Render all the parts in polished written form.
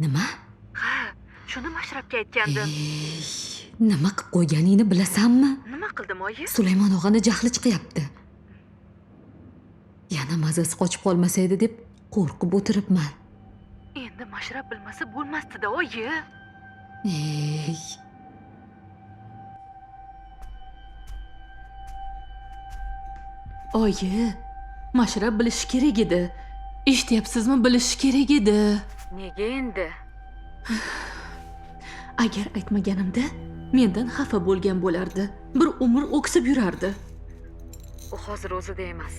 Nima? Ha, shuni Mashrabga aytgandim. Nima qilib qo'yganingni bilasanmi? Nima qildim, oyi? Sulaymon og'ani jahli chiqyapti. Yana mazasi qochib qolmasa edi deb qo'rqib o'tiribman. Endi Mashrab bilmasa bo'lmasdi-da, oyi. Ey. Oyi, Mashrab bilishi kerak edi. Eshityapsizmi, bilishi kerak edi. Nega endi? Agar aytmaganimda mendan xafa bo'lgan bo'lardi. Bir umr o'ksib yurardi. U hozir o'zida emas.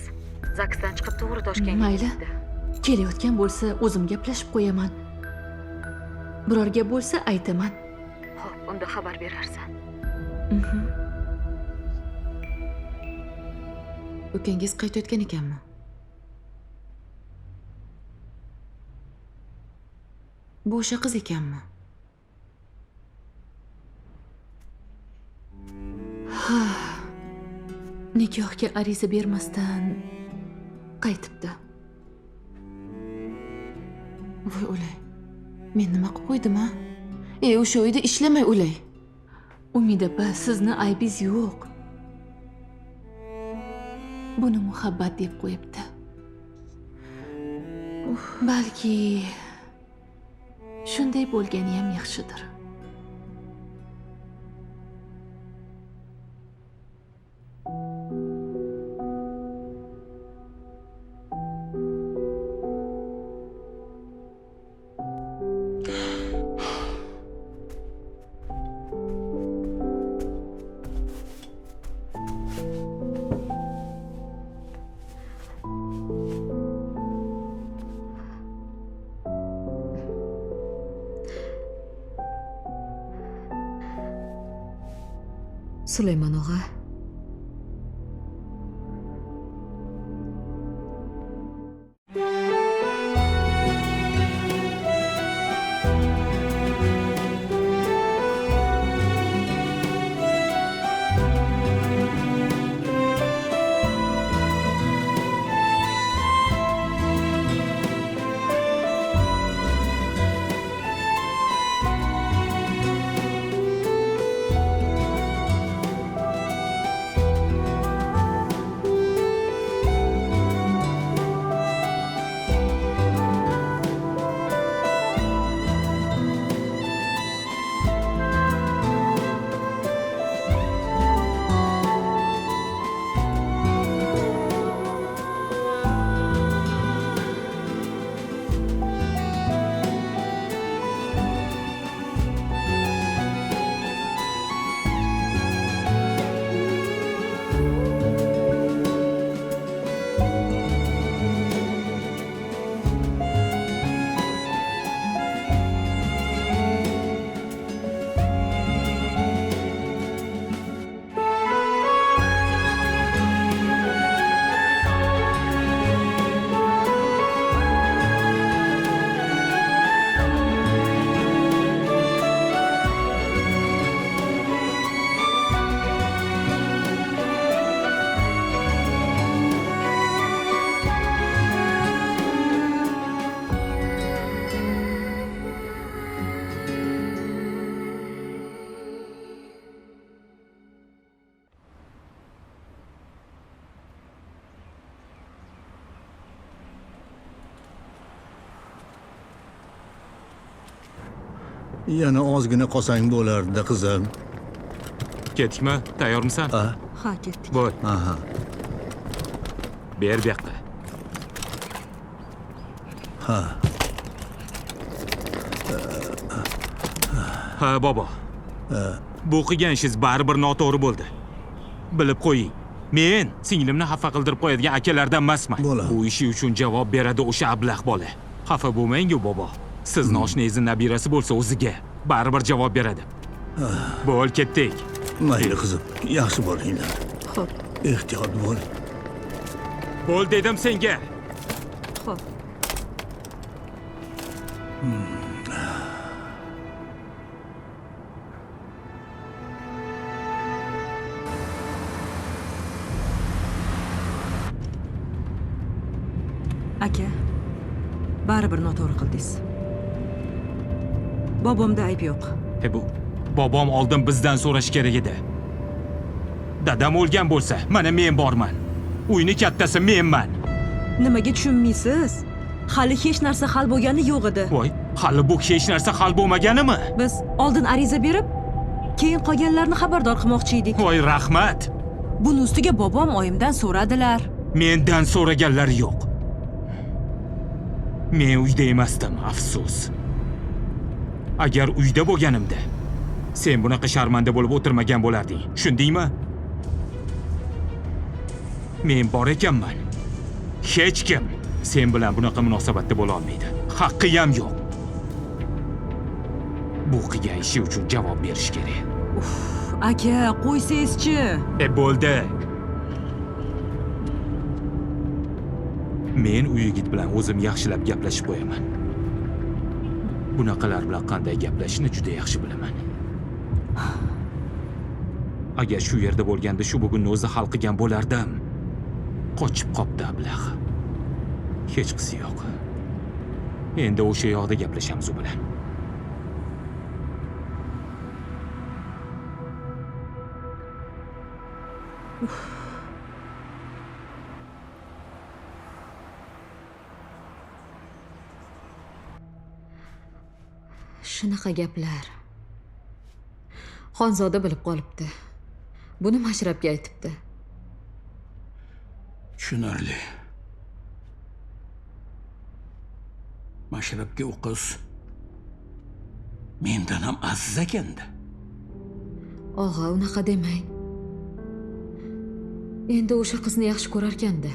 Zaksdan chiqib to'g'ri Toshkentga Mayli. ketdi. Kelayotgan bo'lsa, o'zim gaplashib qo'yaman. Biror gap bo'lsa aytaman. Xo'p, unda xabar berarsan. Ukangiz qaytayotgan ekanmi? Bu o'sha qiz ekanmi? Nikohga ariza bermasdan qaytibdi. Voy o'lay. Men nima qilib qo'ydim-a? O'sha uyda ishlamay o'lay. Umid opa, sizni aybingiz yo'q. Buni muhabbat deb qo'yibdi. Balki shunday bo'lgani ham yaxshidir. Sulaymon og'a. Yana ozgina qolsang bo'lardi, qizim. Ketdikmi? Tayyormisan? Ha, ketdik. Bo'l. Aha. Ber bu yoqqa. Ha. Ha, bobo. Bu qilgan ishingiz baribir noto'g'ri bo'ldi. Bilib qo'ying. Men singlimni xafa qildirib qo'yadigan akalardan emasman. Bo'ladi. Bu ishi uchun javob beradi o'sha ablah bola. Xafa bo'lmang-ku, bobo. Sizni oshnangizning nabirasi bo'lsa o'ziga baribir javob beradi. Bo'l, ketdik. Mayli qizim, yaxshi bo'linglar. Xo'p, Ehtiyot bo'l. Bo'l dedim senga. xo'p. Aka, baribir noto'g'ri qildingiz. bobomda ayb yo'q. Bu bobom oldin bizdan so'rash kerak edi. Dadam o'lgan bo'lsa, mana men borman. Uyni kattasi menman. Nimaga tushunmaysiz? Hali hech narsa hal bo'lgani yo'q edi. Voy, hali bu hech narsa hal bo'lmaganimi? Biz oldin ariza berib, keyin qolganlarni xabardor qilmoqchi edik. Voy, rahmat. Buni ustiga bobom oyimdan so'radilar. Mendan so'raganlari yo'q. Men uyda emasdim, afsus. Agar uyda bo'lganimda, sen bunaqa sharmanda bo'lib o'tirmagan bo'larding. Tushundingmi? Men bor ekanman. Hech kim sen bilan bunaqa munosabatda bo'la olmaydi. Haqqi ham yo'q. Bu qilgan ishi uchun javob berish kerak. Aka, qo'ysangizchi. Bo'ldi. Men uy yigit bilan o'zim yaxshilab gaplashib qo'yaman. Bunaqalar bilan qanday gaplashishni juda yaxshi bilaman. Agar shu yerda bo'lganda shu bugunni o'zi hal qilgan bo'lardim. Qochib qopti ablah. Hech qisi yo'q. Endi o'sha yoqda gaplashamiz u bilan. Shunaqa gaplar. Xonzoda bilib qolibdi. Buni Mashrabga aytibdi. Tushunarli. Mashrabga u qiz mendan ham aziz ekanda. Og'a, unaqa demang. Endi o'sha qizni yaxshi ko'rarkanda.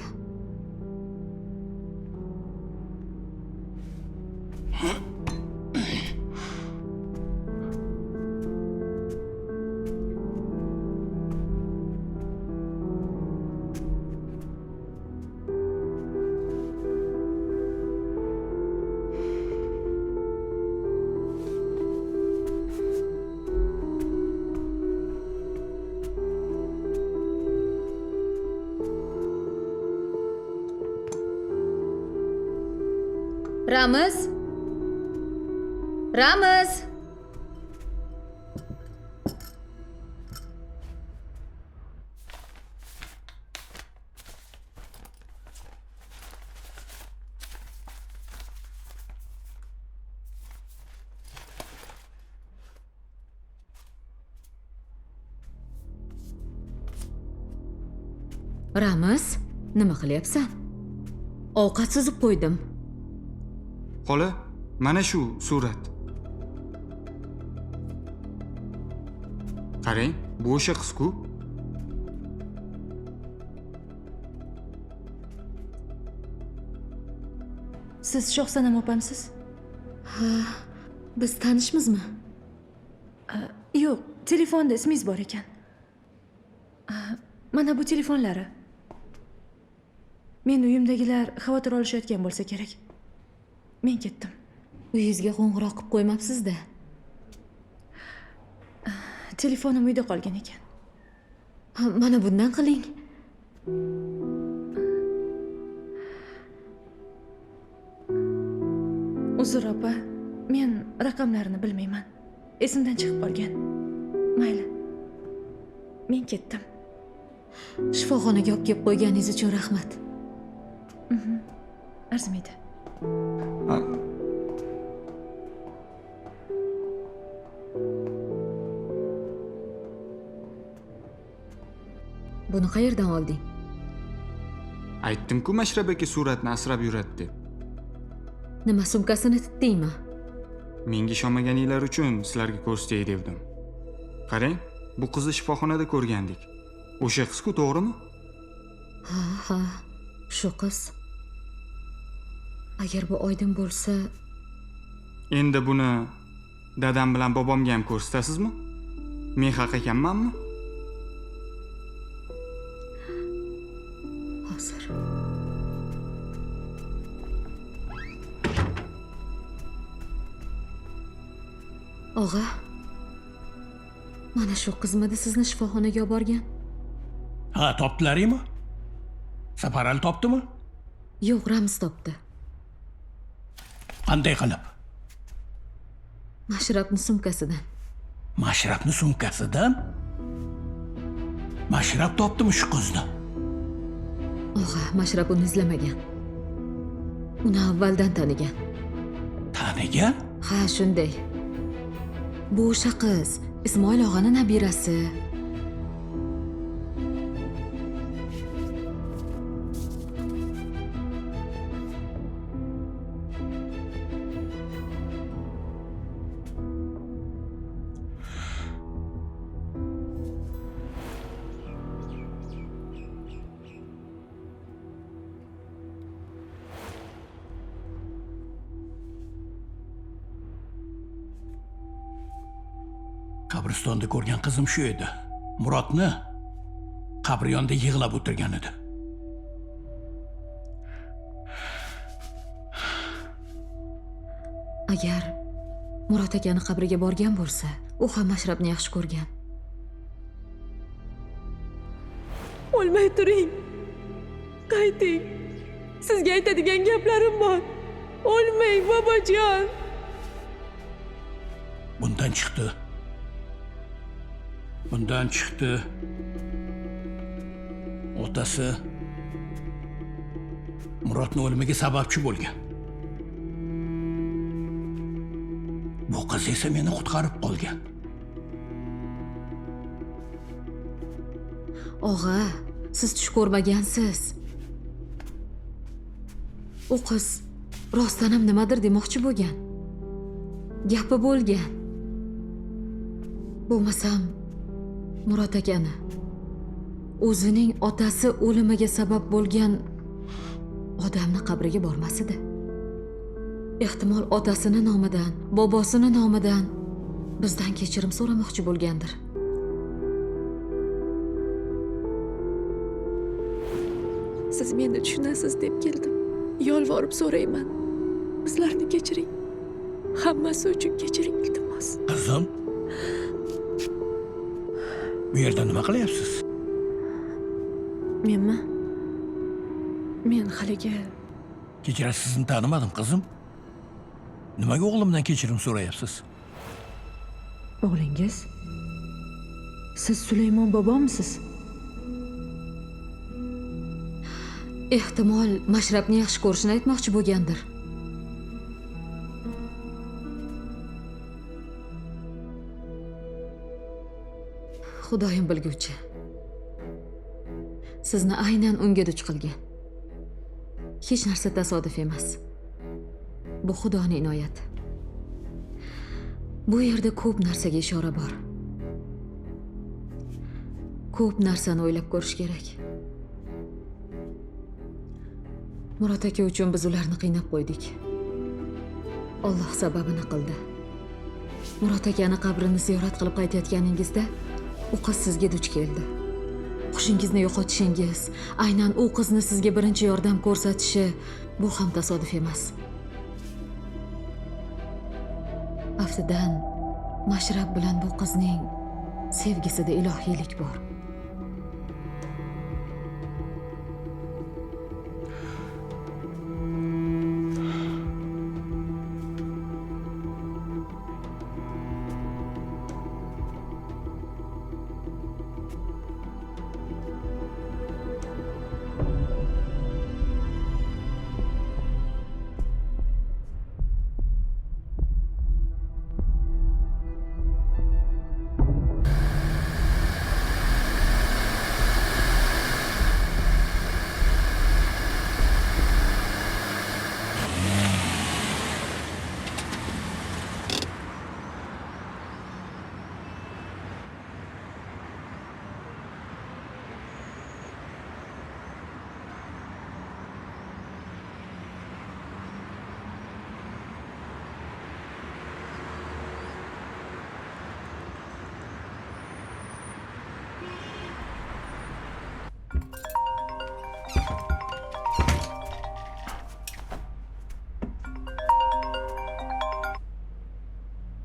Ramiz? Ramiz? Ramiz, nima qilyapsan? Ovqat suzib qo'ydim. Xola, mana shu surat. Qarang, bu o'sha qiz-ku. Siz Shohsanam opamsiz? Ha, biz tanishmizmi? Yo'q, telefonda ismingiz bor ekan. Mana bu telefonlari. Men uyimdagilar xavotir olishayotgan bo'lsa kerak. Men ketdim. Uyingizga qo'ng'iroq qilib qo'ymabsiz-da. Telefonim uyda qolgan ekan. Mana bundan qiling. Uzr opa, men raqamlarini bilmayman. Esimdan chiqib qolgan. Mayli. Men ketdim. Shifoxonaga olib kelib qo'yganingiz uchun rahmat. Arzimaydi. Buni qayerdan olding? Aytdim-ku Mashrab aka suratni asrab yuradi deb. Nima, sumkasini titdingmi? Menga ishonmaganinglar uchun sizlarga ko'rsatay devdim. Qarang, bu qizni shifoxonada ko'rgandik. O'sha qiz-ku, to'g'rimi? Ha, shu qiz. Agar bu oydin bo'lsa, Endi buni dadam bilan bobomga ham ko'rsatasizmi? Men haq ekanmanmi? hozir. Og'a, mana shu qizmidi sizni shifoxonaga olib borgan? Ha, topdilaringmi? Safaral topdimi? Yo'q, Ramiz topdi. Qanday qilib? Mashrabni sumkasidan. Mashrabni sumkasidan? Mashrab topdimi shu qizni? Og'a, Mashrab uni izlamagan. Uni avvaldan tanigan. Tanigan? Ha, shunday. Bu o'sha qiz, Ismoil og'ani nabirasi. Qabristonda ko'rgan qizim shu edi. Murodni qabr yonida yig'lab o'tirgan edi. Agar Murod akani qabriga borgan bo'lsa, u ham Mashrabni yaxshi ko'rgan. O'lmay turing. Qayting. Sizga aytadigan gaplarim bor. O'lmang, bobojon. Bundan chiqdi. Otasi Murodni o'limiga sababchi bo'lgan. Bu qiz esa meni qutqarib qolgan. Og'a, siz tush ko'rmagansiz. U qiz rostdan ham nimadir demoqchi bo'lgan. Gapi bo'lgan. Bo'lmasam Murod akani o'zining otasi o'limiga sabab bo'lgan odamni qabriga bormas edi. Ehtimol otasini nomidan, bobosini nomidan bizdan kechirim so'ramoqchi bo'lgandir. Siz meni tushunasiz deb keldim. Yolvorib so'rayman. Bizlarni kechiring. Hammasi uchun kechiring, iltimos. Qizim, bu yerda nima qilyapsiz? Menmi? Men haliga Kechirasiz, sizni tanimadim qizim. Nimaga o'g'limdan kechirim so'rayapsiz? o'g'lingiz? Siz Sulaymon bobomisiz? Ehtimol Mashrabni yaxshi ko'rishini aytmoqchi bo'lgandir. Xudoyim bilguvchi. Sizni aynan unga duch qilgan. Hech narsa tasodif emas. Bu Xudoning inoyati. Bu yerda ko'p narsaga ishora bor. Ko'p narsani o'ylab ko'rish kerak. Murod aka uchun biz ularni qiynab qo'ydik. Alloh sababini qildi. Murod akani qabrini ziyorat qilib qaytayotganingizda u qiz sizga duch keldi. Hushingizni yo'qotishingiz, aynan u qizni sizga birinchi yordam ko'rsatishi bu ham tasodif emas. Aftidan Mashrab bilan bu qizning sevgisida ilohiylik bor.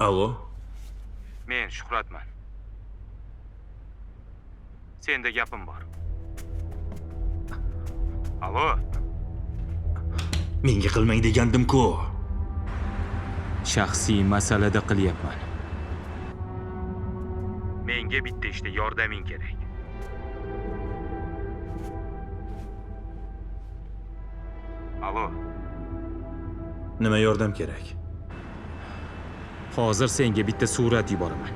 Alo. Men Shuhratman. Senda gapim bor. Alo. Menga qilmang degandim-ku. shaxsiy masalada qilyapman. Menga bitta ishda yordaming kerak. Alo, Nima yordam kerak? hozir senga bitta surat yuboraman.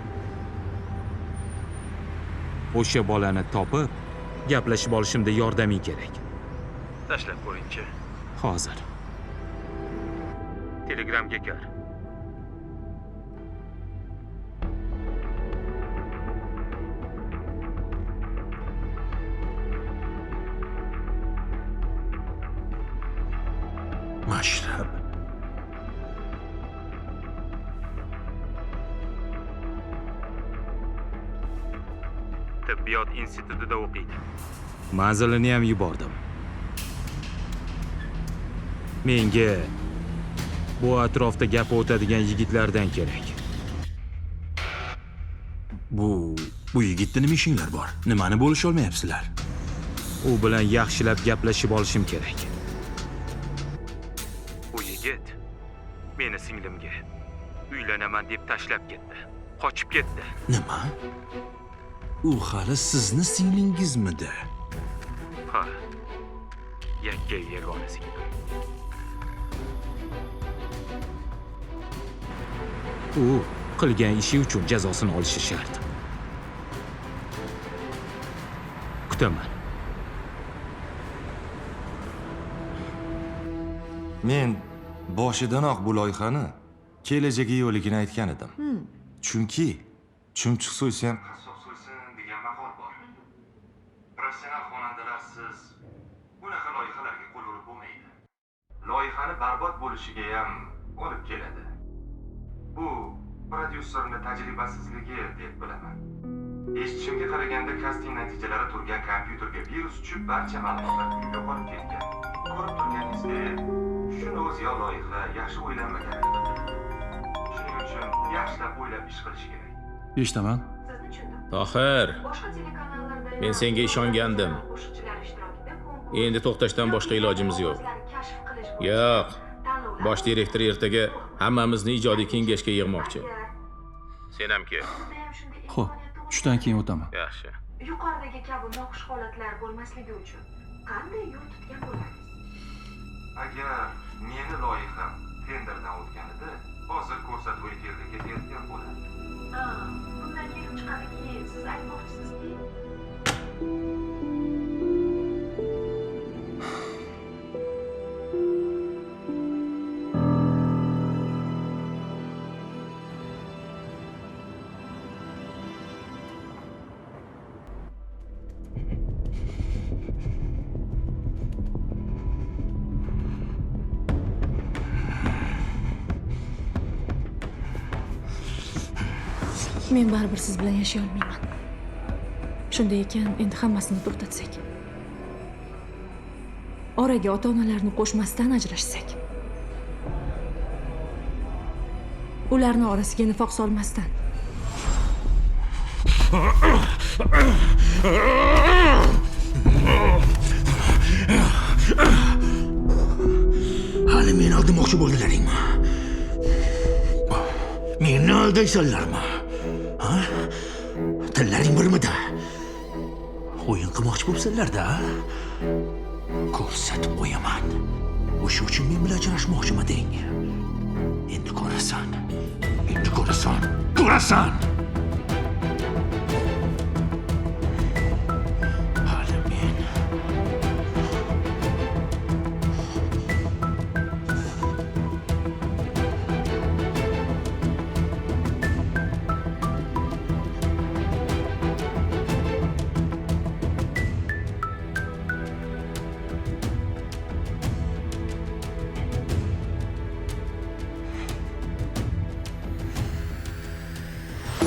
O'sha bolani topib, gaplashib olishimda yordaming kerak. Tashlab ko'ring-chi. Hozir. Telegramga kir. Mashrab. Tibbiyot institutida o'qiydi. Manzilini ham yubordim. Menga bu atrofda gap o'tadigan yigitlardan kerak. Bu yigitda nima ishinglar bor? Nimani bo'lisha olmayapsizlar? U bilan yaxshilab gaplashib olishim kerak. U yigit meni singlimga uylanaman deb tashlab ketdi. Qochib ketdi. Nima? U hali sizni singlingizmidi? Ha. Yakka yagona singlim. U qilgan ishi uchun jazosini olishi shart. Kutaman. Men boshidanoq bu loyihani kelajagi yo'ligini aytgan edim. Chunki chumchuq so'ysa ham qassob so'ysin degan maqol bor. Professional xonandalarsiz bunaqa loyihalarga qo'l urib bo'lmaydi. Loyihani barbod bo'lishiga ham olib keladi. Bu prodyuserning tajribasizligi deb bilaman. Eshitishimga qaraganda kasting natijalari turgan kompyuterga virus tushib barcha ma'lumotlar yo'qolib ketgan. Ko'rib turganingizdek, shuni o'zi yo loyiha yaxshi o'ylanmagan edi. Shuning uchun yaxshilab o'ylab ish qilish kerak. Eshitaman. Tohir, men senga ishongandim. Endi to'xtashdan boshqa ilojimiz yo'q. Yo'q. Bosh direktor ertaga hammamizni ijodiy kengashga yig'moqchi. Sen ham kel. Xo'p, tushdan keyin o'taman. Yaxshi. Yuqoridagi kabi noxush holatlar bo'lmasligi uchun qanday yo'l tutgan bo'lasiz? Agar meni loyiham tenderdan o'tganida, hozir ko'rsatuv efirga ketayotgan bo'lardi. Bundan kelib chiqadiki, siz aytmoqchisizki, Men baribir siz bilan yashay olmayman. Shunday ekan, endi hammasini to'xtatsak. Oraga ota-onalarni qo'shmasdan ajrashsak. Ularning orasiga nifoq solmasdan. Hali meni aldamoqchi bo'ldilaringmi? Meni aldaysanlarmi? Ha? Tillaring birmidi? O'yin qilmoqchi bo'lsanlar-da. Ko'rsatib qo'yaman. O'sha uchun men bilan ajrashmoqchimiding? Endi ko'rasan. Endi ko'rasan. Ko'rasan! Hali men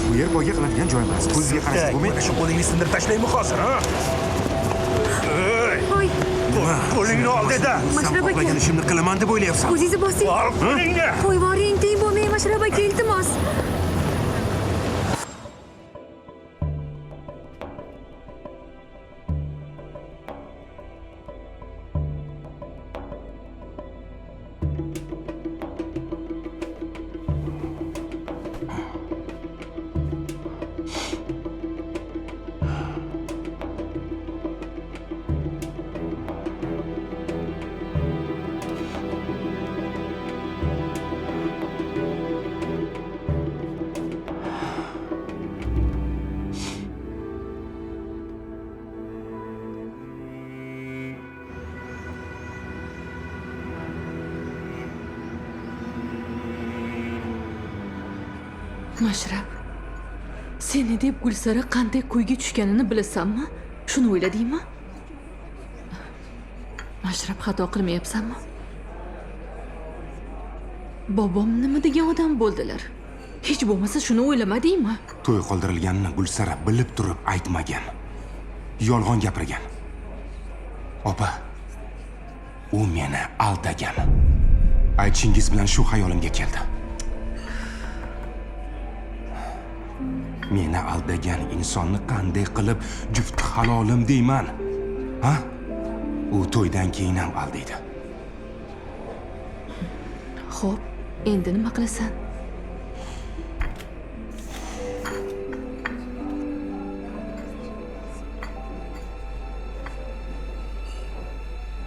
Bu yer boyga qiladigan joy emas. Ko'zga qarashga bo'lmaydi. shu qo'lingni sindirib tashlaymi hozir, ha? Voy, Qo'lingni ol dedi. Mashrab aka. Xohlagan ishimni qilaman deb o'ylayapsan. O'zingizni bosing. Ol qo'lingni. Qo'yvoring, teng bo'lmang, Mashrab aka, iltimos. Mashrab, seni deb Gulsara qanday kuyga tushganini bilasanmi? Shuni o'yladingmi? Mashrab, xato qilmayapsanmi? Bobom nima degan odam bo'ldilar? Hech bo'lmasa shuni o'ylamadingmi? To'y qoldirilganini Gulsara bilib turib aytmagan. Yolg'on gapirgan. Opa, u meni aldagan. Aytishingiz bilan shu xayolimga keldi. Meni aldagan insonni qanday qilib jufti halolim deyman? Ha? U to'ydan keyin ham aldaydi. Xo'p, endi nima qilasan?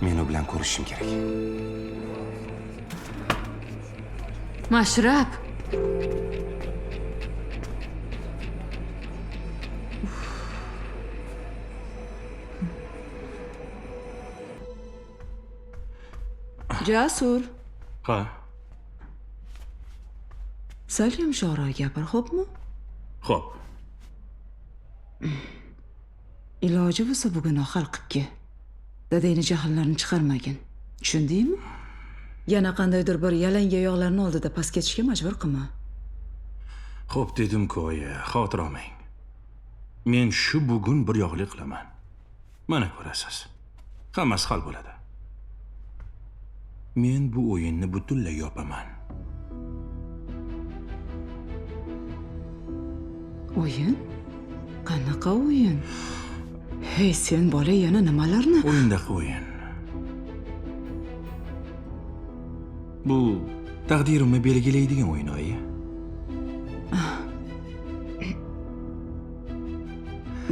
Men u bilan ko'rishim kerak. Mashrab. Jasur, Ha, sal yumshoqroq gapir, xo'pmi? xo'p. Iloji bo'lsa bugun oxir qilibki. Dadangni jahllarini chiqarmagin. Tushundingmi? Yana qandaydir bir yalanga yo'qlarning oldida past ketishga majbur qilma. Xo'p dedim-ku, oyi, xavotir olmang. Men shu bugun bir yo'qlik qilaman. Mana ko'rasiz. Hammasi hal bo'ladi. Men bu o'yinni butunlay yopaman. O'yin? Qanaqa o'yin? Hey, sen bola yana nimalarni? O'yindaqa o'yin. Bu taqdirimni belgilaydigan o'yin, oyi.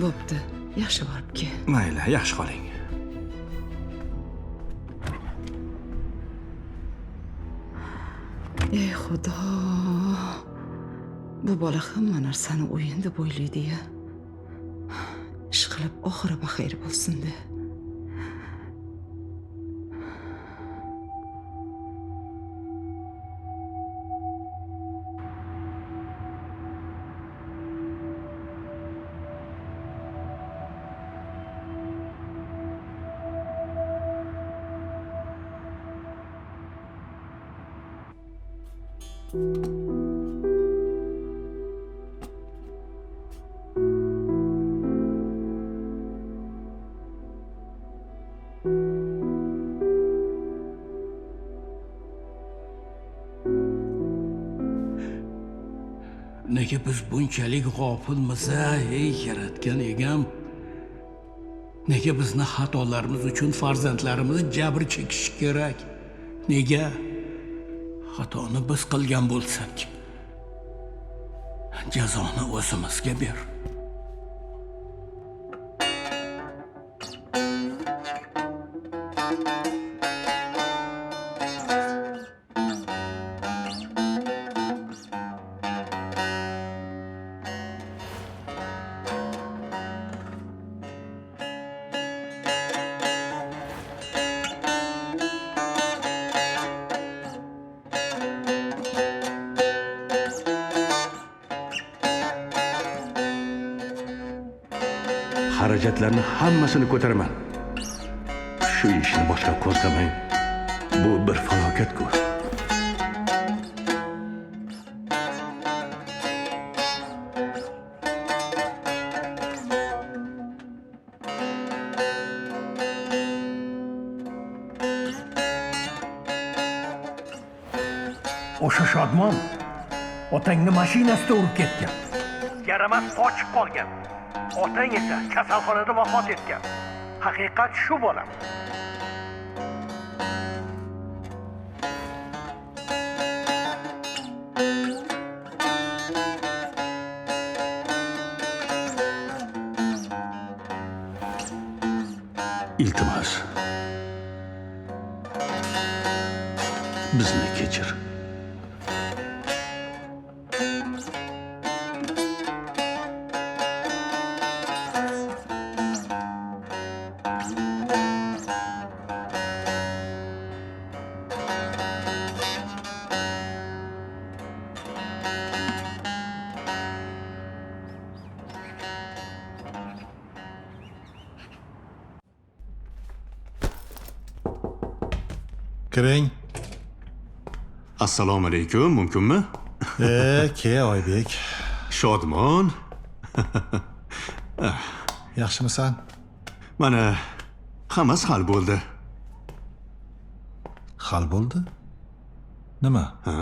Bo'pti, yaxshi borib kel. Mayli, yaxshi qoling. Ey xudo. Bu bola hamma narsani o'yin deb o'ylaydi-ya. Ishqilib oxiri baxayr bo'lsin-da. Nega biz bunchalik g'ofilmiz, ey yaratgan egam? Nega bizni xatolarimiz uchun farzandlarimiz jabr chekishi kerak? Nega? Xatoni biz qilgan bo'lsak, jazoni o'zimizga ber. Xarajatlarni hammasini ko'taraman. Shu ishni boshlab ko'zlamang. Bu bir falokatku. O'sha Shodmon otangni mashinasida urib ketgan. Yaramas qochib qolgan. Otang esa kasalxonada vafot etgan. Haqiqat shu bolam. Iltimos. Bizni kechir. Kiring. Assalomu alaykum, mumkinmi? Ke Oybek. Shodmon. Yaxshimisan? Mana hammasi hal bo'ldi. Hal bo'ldi? Nima? Ha?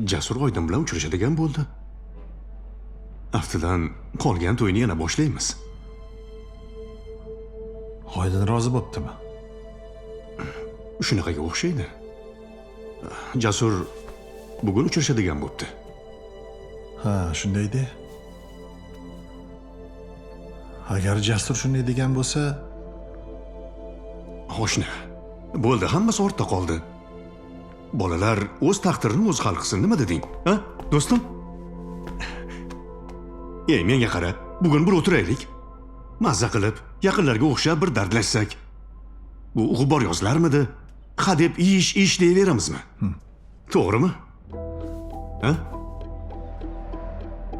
Jasur Oydin bilan uchrashadigan bo'ldi. Aftidan qolgan to'yni yana boshlaymiz. Oydin rozi bo'ptimi? Shunaqaga o'xshaydi. Jasur bugun uchrashadigan bo'pti. Ha, shundaydi. Agar Jasur shunday degan bo'lsa, Xo'shna. Bo'ldi, hammasi ortda qoldi. Bolalar o'z taqdirini o'zi hal qilsin, nima deding? Ha, do'stim? Menga qara, bugun bir o'tiraylik. Mazza qilib, yaqinlarga o'xshab bir dardlashsak. Bu g'ubor yozlarmidi? Ha deb ish deyaveramizmi? To'g'rimi? Ha?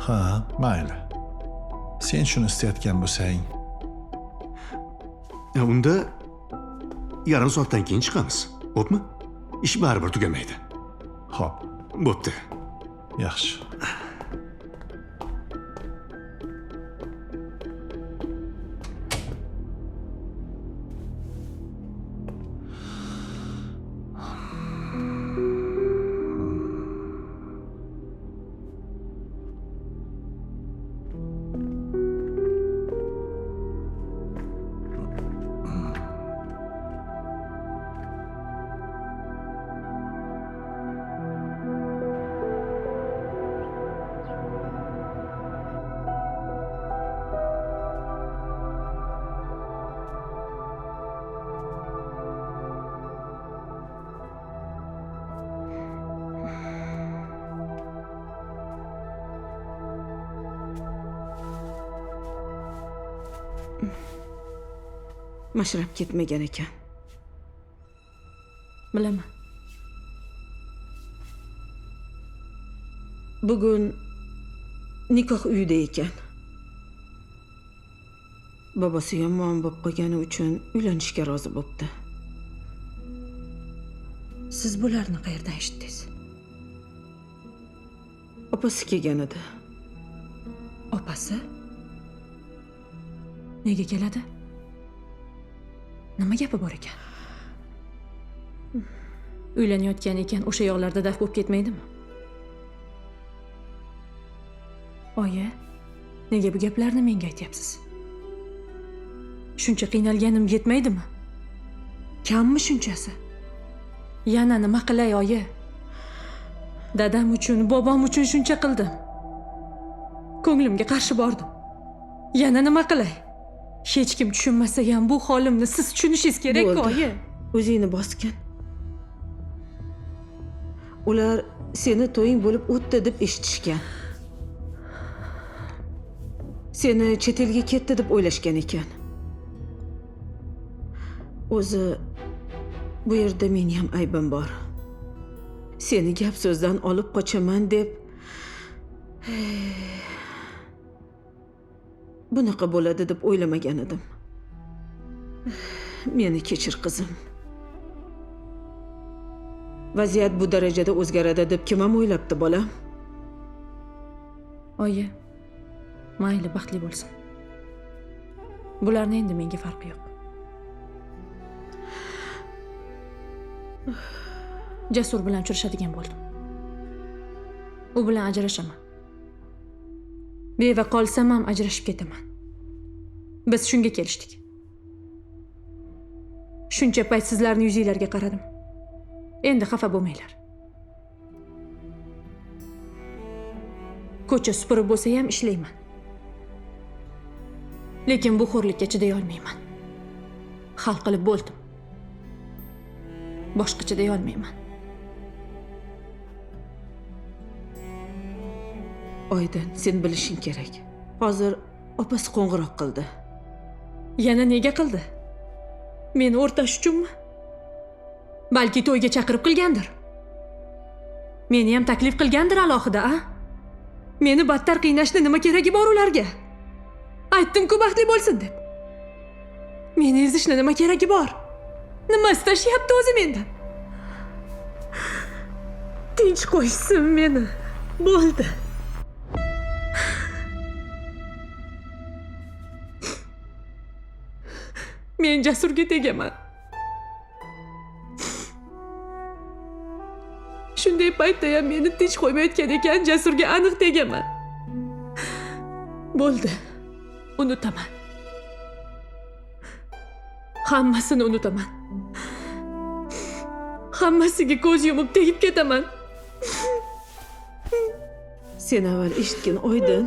Ha, mayli. Sen shuni istayotgan bo'lsang, Unda yarim soatdan keyin chiqamiz. Xo'pmi? Ish baribir tugamaydi. Xo'p, bo'pti. Yaxshi. Mashrab ketmagan ekan. Bilaman. Bugun nikoh uyida ekan. Bobosi yomon bo'lib qolgani uchun uylanishga rozi bo'pti. Siz bularni qayerdan eshitdingiz? Opasi kelgan edi. Opasi? Nega keladi? Nima gapi bor ekan? Uylanayotgan ekan, o'sha yoqlarda daf bo'lib ketmaydimi? Oyi, nega bu gaplarni menga aytyapsiz? Shuncha qiynalganim yetmaydimi? Kammi shunchasi? Yana nima qilay, oyi? Dadam uchun, bobom uchun shuncha qildim. Ko'nglimga qarshi bordim. Yana nima qilay? Hech kim tushunmasa ham bu holimni siz tushunishingiz kerak-ku, oyi. O'zingni bosgin. Ular seni to'ying bo'lib o'tdi deb eshitishgan. Seni chet elga ketdi deb o'ylashgan ekan. O'zi bu yerda men ham aybim bor. Seni gap so'zdan olib qochaman deb bunaqa bo'ladi deb o'ylamagan edim. Meni kechir, qizim. Vaziyat bu darajada o'zgaradi deb kim ham o'ylabdi, bolam? Oyi, mayli, baxtli bo'lsin. Bularni endi menga farqi yo'q. Jasur bilan uchrashadigan bo'ldim. U bilan ajrashaman. Beva qolsam ham ajrashib ketaman. Biz shunga kelishdik. Shuncha payt sizlarning yuzinglarga qaradim. Endi xafa bo'lmanglar. Ko'cha supurib bo'lsa ham ishlayman. Lekin bu xo'rlikka chiday olmayman. Hal qilib bo'ldim. Boshqa chiday olmayman. Oydin, sen bilishing kerak. Hozir opasi qo'ng'iroq qildi. Yana nega qildi? Meni o'rtash uchunmi? Balki to'yga chaqirib qilgandir. Meni ham taklif qilgandir alohida, a? Meni battar qiynashni nima keragi bor ularga? Aytdim-ku baxtli bo'lsin deb. Meni ezishni nima keragi bor? Nima istashyapti o'zi mendan? Tinch qo'ysin meni. Bo'ldi. Men Jasurga tegaman. Shunday paytda ham meni tinch qo'ymayotgan ekan, Jasurga aniq tegaman. Bo'ldi. Unutaman. Hammasini unutaman. Hammasiga ko'z yumib tegib ketaman. Sen avval eshitgin Oydin.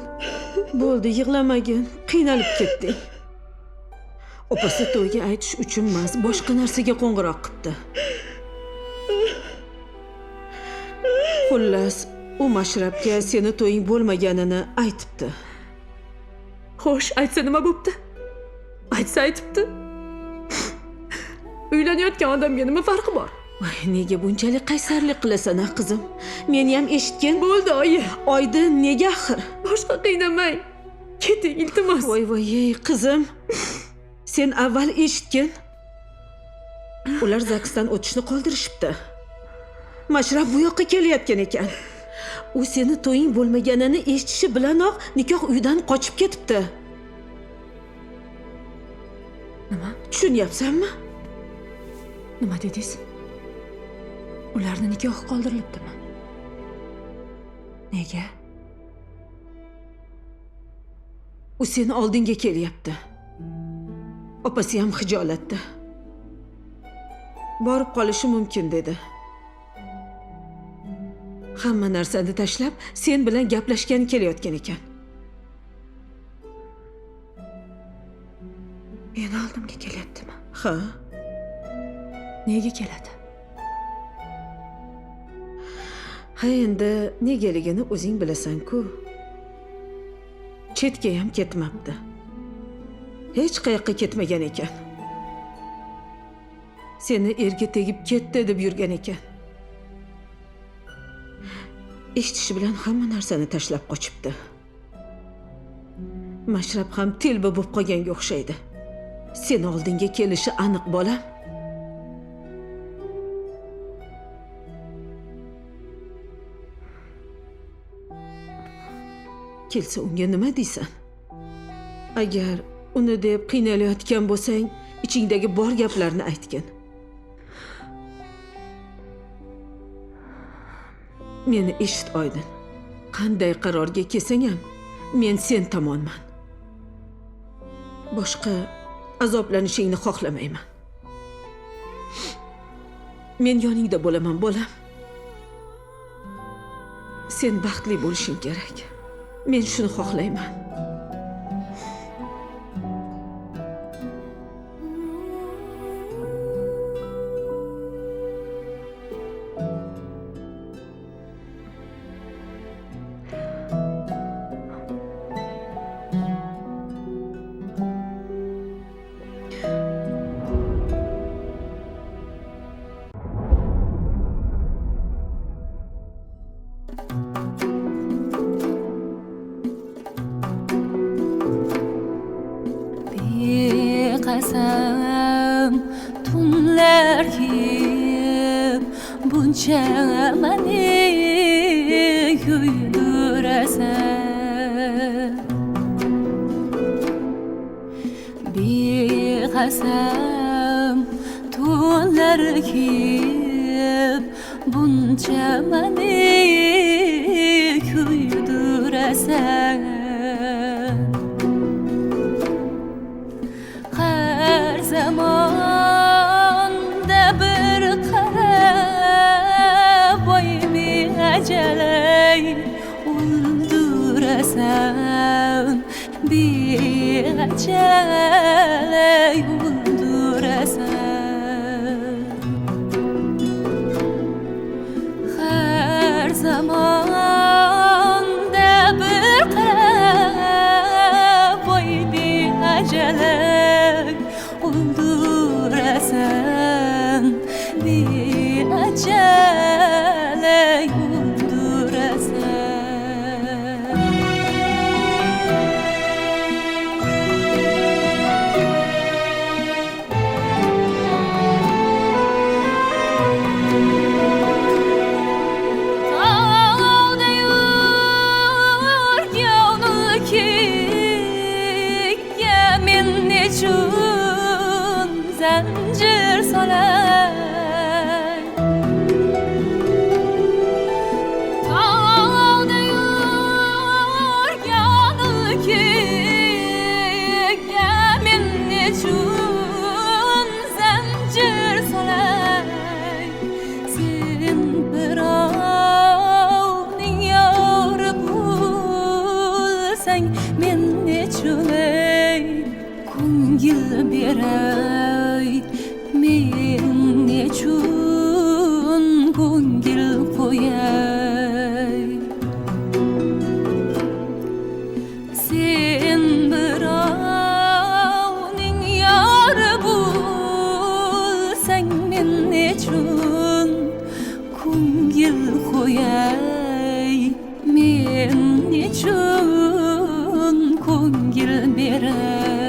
Bo'ldi, yig'lamagin. Qiynalib ketding. Opasi to'yga aytish uchun emas, boshqa narsaga qo'ng'iroq qildi. Xullas, u Mashrabga seni to'ying bo'lmaganini aytibdi. Xo'sh, aytsa nima bo'pti? Aytsa aytibdi. Uylanayotgan odamga nima farqi bor? Voy, nega bunchalik qaysarlik qilasan, qizim? Meni ham eshitgin. Bo'ldi, oyi. Oydin, nega axir? Boshqa qiynamang. Keting, iltimos. Voy, qizim. Sen avval eshitgin. Ular zaksdan o'tishni qoldirishibdi. Mashrab bu yoqqa kelayotgan ekan. U seni to'ying bo'lmaganini eshitishi bilanoq nikoh uyidan qochib ketibdi. Nima? Tushunyapsanmi? Nima dedingiz? Ularni nikohi qoldirilibdimi? Nega? U seni oldinga kelyapti. Opasi ham xijolatda. Borib qolishi mumkin dedi. Hamma narsani tashlab, sen bilan gaplashgani kelayotgan ekan. Meni oldimga kelyaptimi? Ha. Nega keladi? Ha, endi negaligini o'zing bilasan-ku. Chetga ham ketmabdi. Hech qayoqqa ketmagan ekan. Seni erga tegib ketdi deb yurgan ekan. Eshitishi bilan hamma narsani tashlab qochibdi. Mashrab ham telba bo'lib qolganga o'xshaydi. Seni oldinga kelishi aniq, bolam. Kelsa unga nima deysan? Agar uni deb qiynalayotgan bo'lsang, ichingdagi bor gaplarni aytgin. Meni eshit, Oydin. Qanday qarorga kelsang ham, men sen tomonman. Boshqa azoblanishingni xohlamayman. Men yoningda bo'laman, bolam. Sen baxtli bo'lishing kerak. Men shuni xohlayman. Qasam tunlar kiyib buncha mani kuydirasan. Beqasam tunlar kiyib buncha mani kuydirasan. Zamonda bir qarab boymi ajalay o'ldirasan, beajalay o'ldirasan. Har zamonda bir qarab boymi ajalay o'ldirasan, beajalay o'ldirasan. zanjir solay Tağda yurgan ülkega men nechun zanjir solay Sen birovning yori bo'lsang men nechun ko'ngil beray men nechun ko'ngil qo'yay Sen birovning yori bo'lsang men nechun ko'ngil qo'yay men nechun ko'ngil beray